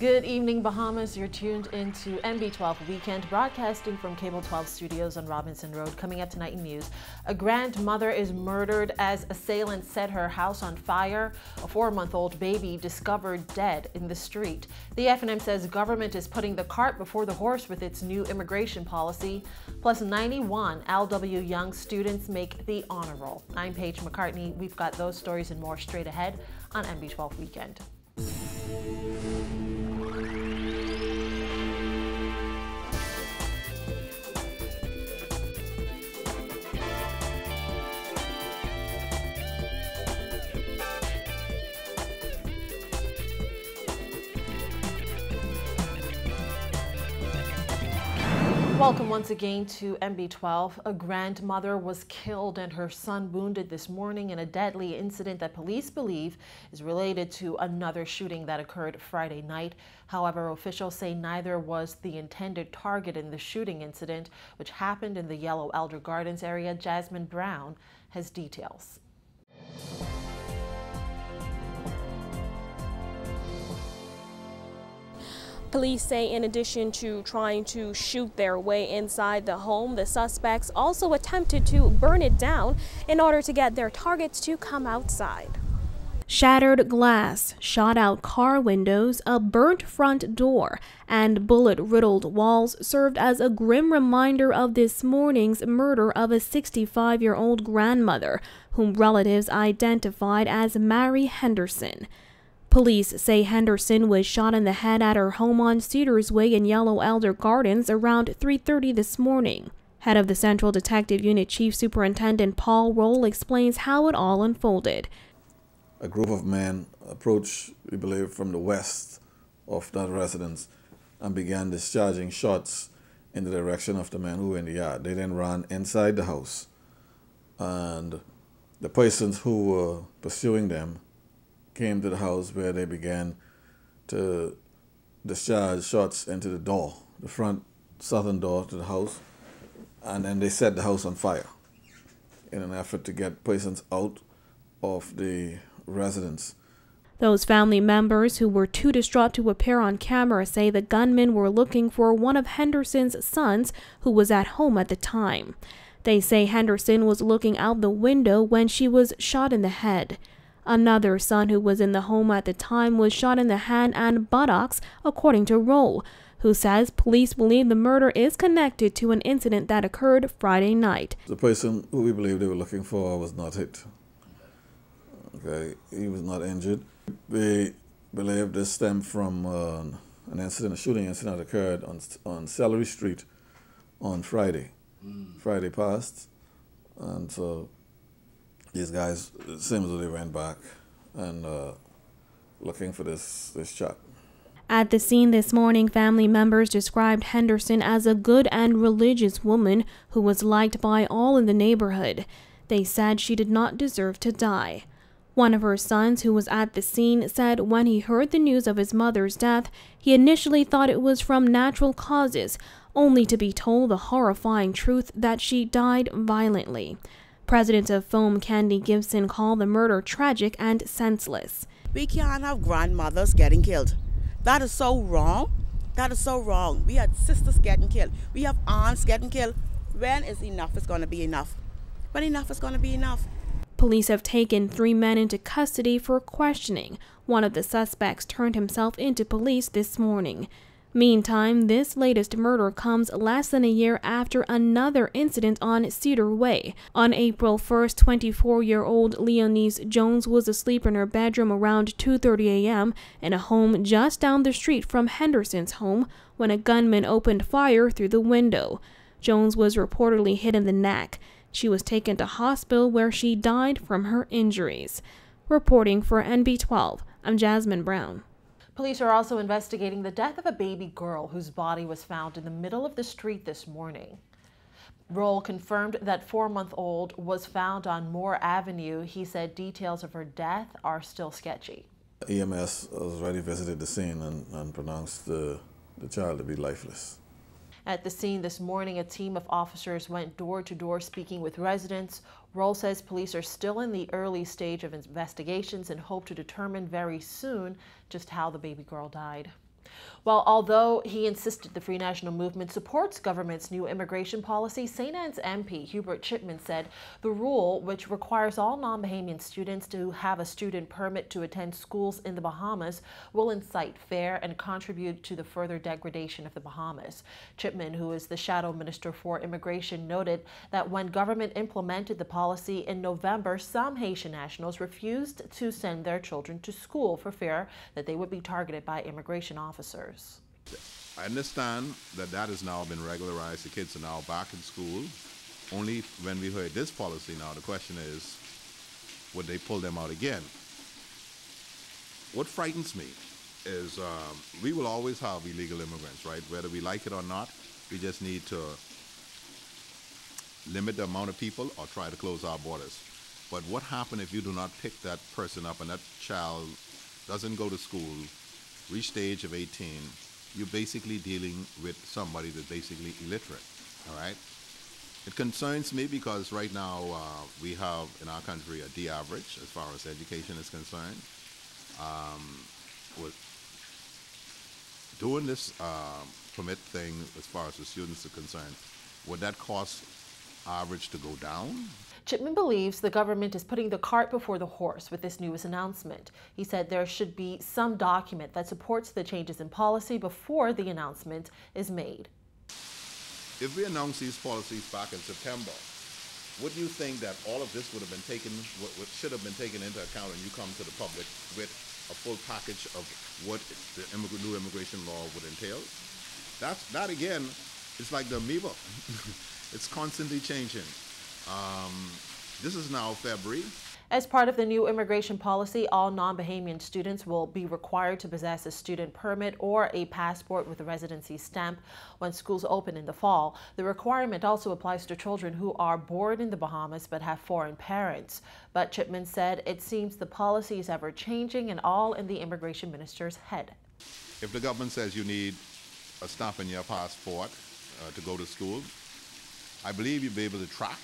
Good evening, Bahamas. You're tuned into NB12 Weekend, broadcasting from Cable 12 Studios on Robinson Road. Coming up tonight in news, a grandmother is murdered as assailants set her house on fire. A 4-month-old baby discovered dead in the street. The FNM says government is putting the cart before the horse with its new immigration policy. Plus 91 LW Young students make the honor roll. I'm Paige McCartney. We've got those stories and more straight ahead on NB12 Weekend. Welcome once again to NB12. A grandmother was killed and her son wounded this morning in a deadly incident that police believe is related to another shooting that occurred Friday night. However, officials say neither was the intended target in the shooting incident, which happened in the Yellow Elder Gardens area. Jasmine Brown has details. Police say in addition to trying to shoot their way inside the home, the suspects also attempted to burn it down in order to get their targets to come outside. Shattered glass, shot-out car windows, a burnt front door, and bullet-riddled walls served as a grim reminder of this morning's murder of a 65-year-old grandmother, whom relatives identified as Mary Henderson. Police say Henderson was shot in the head at her home on Cedar's Way in Yellow Elder Gardens around 3:30 this morning. Head of the Central Detective Unit Chief Superintendent Paul Roll explains how it all unfolded. A group of men approached, we believe, from the west of that residence and began discharging shots in the direction of the men who were in the yard. They then ran inside the house, and the persons who were pursuing them came to the house, where they began to discharge shots into the door, the front southern door to the house, and then they set the house on fire in an effort to get persons out of the residence. Those family members who were too distraught to appear on camera say the gunmen were looking for one of Henderson's sons who was at home at the time. They say Henderson was looking out the window when she was shot in the head. Another son who was in the home at the time was shot in the hand and buttocks, according to Roll, who says police believe the murder is connected to an incident that occurred Friday night. The person who we believe they were looking for was not hit. Okay, he was not injured. They believe this stemmed from an incident, a shooting incident that occurred on Celery Street on Friday. Friday passed, and so these guys, it seems that they went back and looking for this shot. At the scene this morning, family members described Henderson as a good and religious woman who was liked by all in the neighborhood. They said she did not deserve to die. One of her sons, who was at the scene, said when he heard the news of his mother's death, he initially thought it was from natural causes, only to be told the horrifying truth that she died violently. President of Foam, Candy Gibson, called the murder tragic and senseless. We can't have grandmothers getting killed. That is so wrong. That is so wrong. We had sisters getting killed. We have aunts getting killed. When is enough is going to be enough? When enough is going to be enough? Police have taken 3 men into custody for questioning. One of the suspects turned himself into police this morning. Meantime, this latest murder comes less than a year after another incident on Cedar Way. On April 1st, 24-year-old Leonise Jones was asleep in her bedroom around 2:30 a.m. in a home just down the street from Henderson's home when a gunman opened fire through the window. Jones was reportedly hit in the neck. She was taken to hospital where she died from her injuries. Reporting for NB12, I'm Jasmine Brown. Police are also investigating the death of a baby girl whose body was found in the middle of the street this morning. Roll confirmed that 4-month-old was found on Moore Avenue. He said details of her death are still sketchy. EMS has already visited the scene and pronounced the child to be lifeless. At the scene this morning, a team of officers went door to door speaking with residents. Roll says police are still in the early stage of investigations and hope to determine very soon just how the baby girl died. Well, although he insisted the Free National Movement supports government's new immigration policy, St. Anne's MP Hubert Chipman said the rule, which requires all non-Bahamian students to have a student permit to attend schools in the Bahamas, will incite fear and contribute to the further degradation of the Bahamas. Chipman, who is the shadow minister for immigration, noted that when government implemented the policy in November, some Haitian nationals refused to send their children to school for fear that they would be targeted by immigration officers. I understand that that has now been regularized. The kids are now back in school. Only when we heard this policy now, the question is, would they pull them out again? What frightens me is we will always have illegal immigrants, right? Whether we like it or not, we just need to limit the amount of people or try to close our borders. But what happens if you do not pick that person up and that child doesn't go to school, reach the age of 18, you're basically dealing with somebody that's basically illiterate, all right? It concerns me because right now we have in our country a D average as far as education is concerned. With doing this permit thing as far as the students are concerned, would that cause average to go down? Chipman believes the government is putting the cart before the horse with this newest announcement. He said there should be some document that supports the changes in policy before the announcement is made. If we announce these policies back in September, would you think that all of this would have been taken, what should have been taken into account when you come to the public with a full package of what the new immigration law would entail? That again, it's like the amoeba. It's constantly changing. This is now February. As part of the new immigration policy, all non-Bahamian students will be required to possess a student permit or a passport with a residency stamp when schools open in the fall. The requirement also applies to children who are born in the Bahamas but have foreign parents. But Chipman said it seems the policy is ever changing and all in the immigration minister's head. If the government says you need a stamp in your passport to go to school, I believe you'll be able to track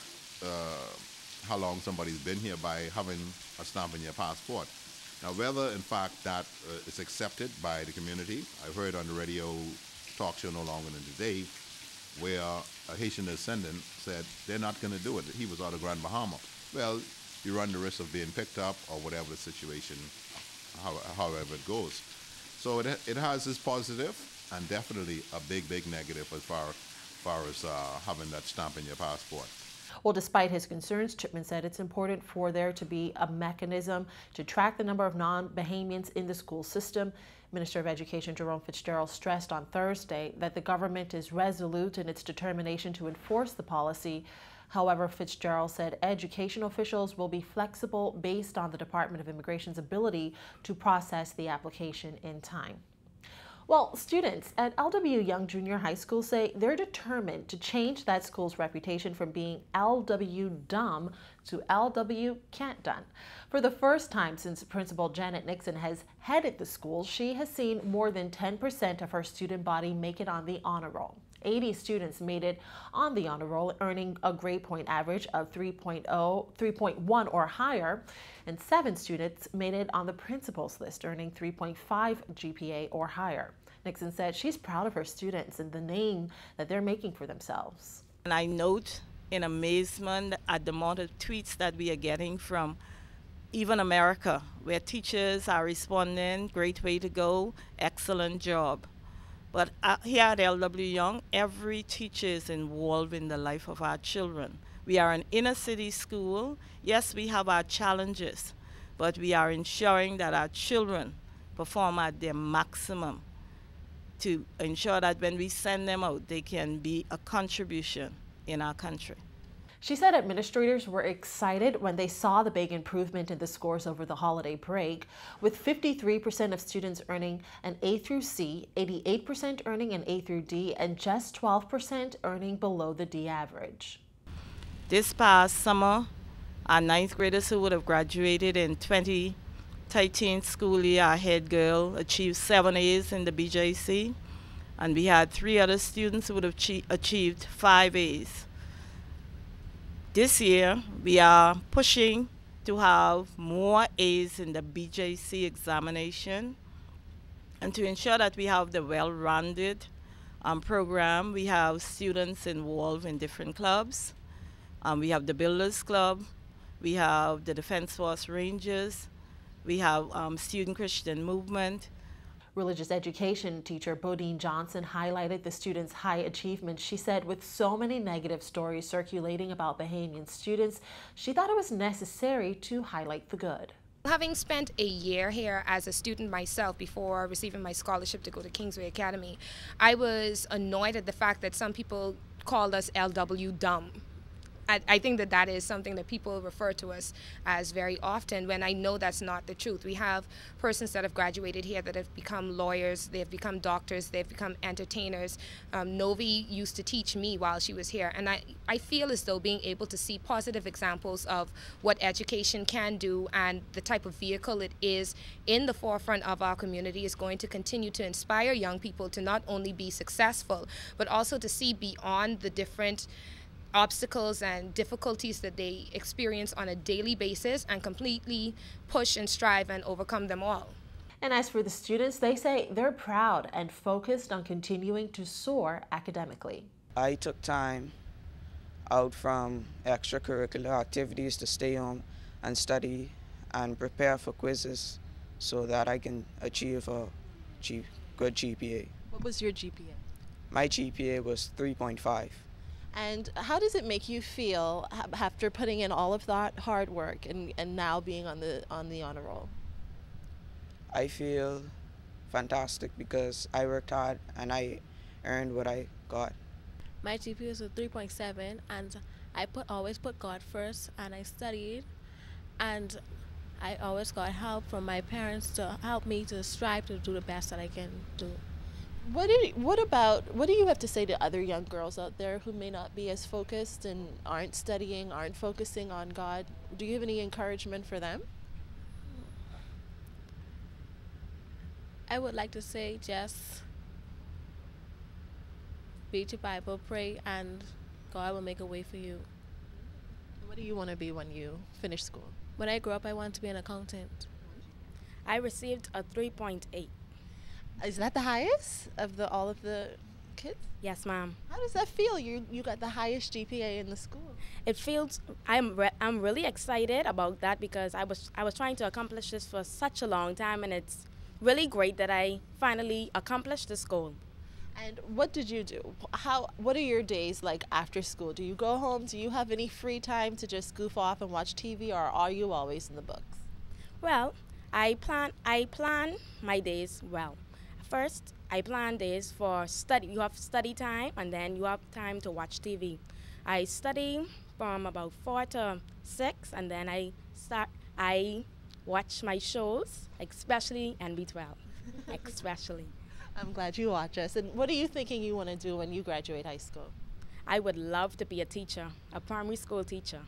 how long somebody's been here by having a stamp in your passport. Now, whether in fact that is accepted by the community, I've heard on the radio talk show no longer than today, where a Haitian descendant said they're not going to do it. He was out of Grand Bahama. Well, you run the risk of being picked up or whatever the situation, however it goes. So it has this positive and definitely a big negative as far as having that stamp in your passport. Well, despite his concerns, Chipman said it's important for there to be a mechanism to track the number of non-Bahamians in the school system. Minister of Education Jerome Fitzgerald stressed on Thursday that the government is resolute in its determination to enforce the policy. However, Fitzgerald said education officials will be flexible based on the Department of Immigration's ability to process the application in time. Well, students at LW Young Junior High School say they're determined to change that school's reputation from being LW Dumb to LW Can't Done. For the first time since Principal Janet Nixon has headed the school, she has seen more than 10% of her student body make it on the honor roll. 80 students made it on the honor roll, earning a grade point average of 3.1 or higher, and 7 students made it on the principal's list, earning 3.5 GPA or higher. Nixon said she's proud of her students and the name that they're making for themselves. And I note in amazement at the amount of tweets that we are getting from even America, where teachers are responding, great way to go, excellent job. But here at LW Young, every teacher is involved in the life of our children. We are an inner city school. Yes, we have our challenges, but we are ensuring that our children perform at their maximum to ensure that when we send them out, they can be a contribution in our country. She said administrators were excited when they saw the big improvement in the scores over the holiday break, with 53% of students earning an A through C, 88% earning an A through D, and just 12% earning below the D average. This past summer, our 9th graders who would have graduated in 2013 school year, our head girl achieved 7 A's in the BJC, and we had 3 other students who would have achieved 5 A's. This year, we are pushing to have more A's in the BJC examination And to ensure that we have the well-rounded program, we have students involved in different clubs. We have the Builders Club, we have the Defense Force Rangers, we have Student Christian Movement. Religious education teacher Bodine Johnson highlighted the students' high achievements. She said with so many negative stories circulating about Bahamian students, she thought it was necessary to highlight the good. Having spent a year here as a student myself before receiving my scholarship to go to Kingsway Academy, I was annoyed at the fact that some people called us LW dumb. I think that is something that people refer to us as very often, when I know that's not the truth. We have persons that have graduated here that have become lawyers, they've become doctors, they've become entertainers. Novi used to teach me while she was here, and I feel as though being able to see positive examples of what education can do and the type of vehicle it is in the forefront of our community is going to continue to inspire young people to not only be successful, but also to see beyond the different obstacles and difficulties that they experience on a daily basis and completely push and strive and overcome them all. And as for the students, they say they're proud and focused on continuing to soar academically. I took time out from extracurricular activities to stay home and study and prepare for quizzes so that I can achieve a good GPA. What was your GPA? My GPA was 3.5. And how does it make you feel after putting in all of that hard work and now being on the honor roll? I feel fantastic because I worked hard and I earned what I got. My GPA was a 3.7, and I always put God first, and I studied, and I always got help from my parents to help me to strive to do the best that I can do. What do you have to say to other young girls out there who may not be as focused and aren't studying, aren't focusing on God? Do you have any encouragement for them? I would like to say just read your Bible, pray, and God will make a way for you. What do you want to be when you finish school? When I grow up, I want to be an accountant. I received a 3.8. Is that the highest of all of the kids? Yes, ma'am. How does that feel? You got the highest GPA in the school. It feels I'm really excited about that because I was trying to accomplish this for such a long time, and it's really great that I finally accomplished this goal. And what did you do? What are your days like after school? Do you go home? Do you have any free time to just goof off and watch TV, or are you always in the books? Well, I plan my days well. First, I plan days for study. You have study time, and then you have time to watch TV. I study from about 4 to 6, and then I watch my shows, especially NB12, especially. I'm glad you watch us. And what are you thinking you want to do when you graduate high school? I would love to be a teacher, a primary school teacher.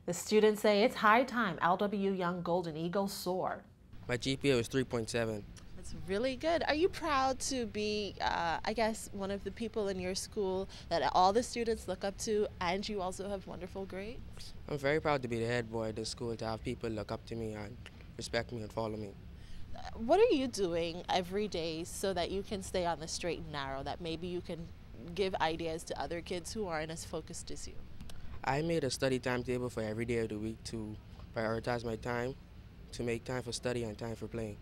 The students say it's high time LW Young Golden Eagles soar. My GPA was 3.7. That's really good. Are you proud to be, I guess, one of the people in your school that all the students look up to, and you also have wonderful grades? I'm very proud to be the head boy at the school, to have people look up to me and respect me and follow me. What are you doing every day so that you can stay on the straight and narrow, that maybe you can give ideas to other kids who aren't as focused as you? I made a study timetable for every day of the week to prioritize my time, to make time for study and time for playing.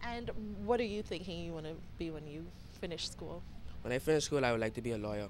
And what are you thinking you want to be when you finish school? When I finish school, I would like to be a lawyer.